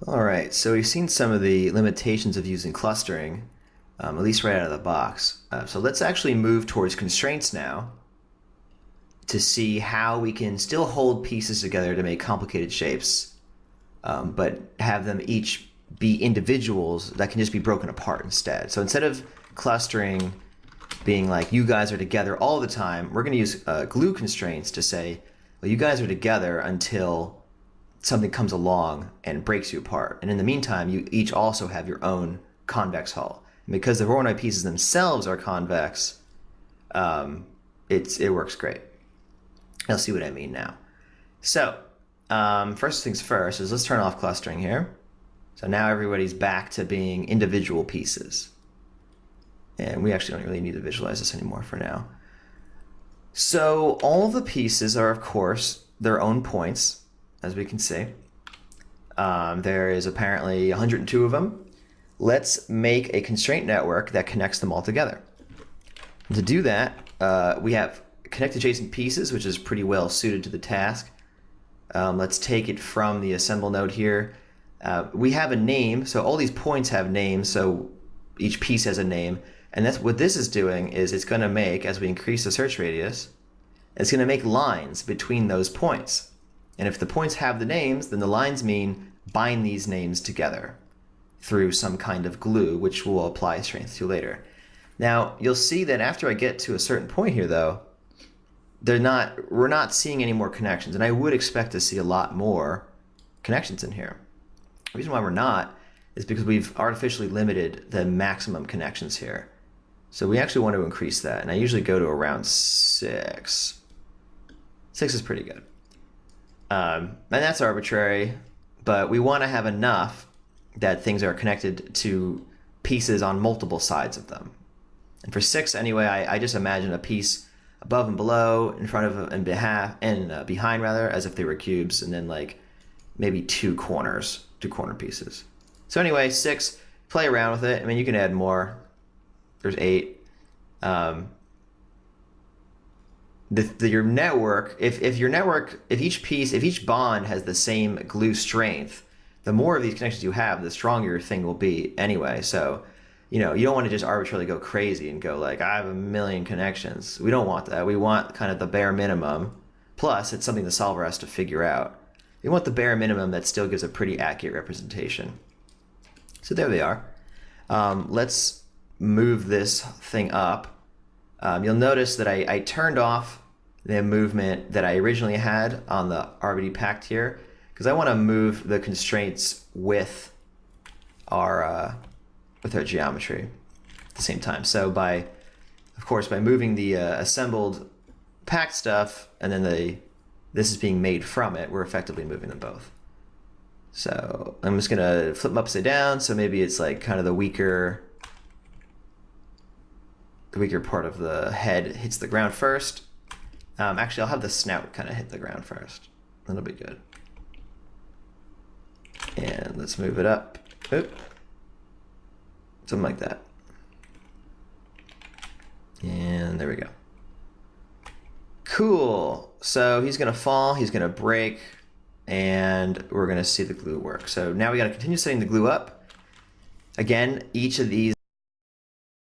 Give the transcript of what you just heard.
All right, so we've seen some of the limitations of using clustering, at least right out of the box. So let's actually move towards constraints now to see how we can still hold pieces together to make complicated shapes, but have them each be individuals that can just be broken apart instead. So instead of clustering being like you guys are together all the time, we're going to use glue constraints to say, well, you guys are together until something comes along and breaks you apart. And in the meantime, you each also have your own convex hull. And because the Voronoi pieces themselves are convex, it works great. You'll see what I mean now. So first things first is let's turn off clustering here. So now everybody's back to being individual pieces. And we actually don't really need to visualize this anymore for now. So all the pieces are, of course, their own points, as we can see. There is apparently 102 of them. Let's make a constraint network that connects them all together. And to do that, we have connect adjacent pieces, which is pretty well suited to the task. Let's take it from the assemble node here. We have a name, so all these points have names, so each piece has a name. And that's what this is doing is it's going to make, as we increase the search radius, it's going to make lines between those points. And if the points have the names, then the lines mean bind these names together through some kind of glue, which we'll apply strength to later. Now, you'll see that after I get to a certain point here, though, we're not seeing any more connections. And I would expect to see a lot more connections in here. The reason why we're not is because we've artificially limited the maximum connections here. So we actually want to increase that. And I usually go to around 6. 6 is pretty good. And that's arbitrary, but we want to have enough that things are connected to pieces on multiple sides of them. And for 6, anyway, I just imagine a piece above and below, in front of and behind rather, as if they were cubes, and then like maybe two corner pieces. So anyway, 6, play around with it. I mean, you can add more. There's 8. Your network, if each bond has the same glue strength, the more of these connections you have, the stronger your thing will be anyway. So, you don't want to just arbitrarily go crazy and go like, I have 1,000,000 connections. We don't want that. We want kind of the bare minimum. Plus, it's something the solver has to figure out. We want the bare minimum that still gives a pretty accurate representation. So there they are. Let's move this thing up. You'll notice that I turned off the movement that I originally had on the RBD packed here because I want to move the constraints with our geometry at the same time. So of course, by moving the assembled packed stuff and then this is being made from it, we're effectively moving them both. So I'm just gonna flip them upside down. So maybe it's like kind of the weaker part of the head hits the ground first. Actually, I'll have the snout kind of hit the ground first. That'll be good. And let's move it up. Oop. Something like that. And there we go. Cool. So he's going to fall, he's going to break, and we're going to see the glue work. So now we got to continue setting the glue up. Again, each of these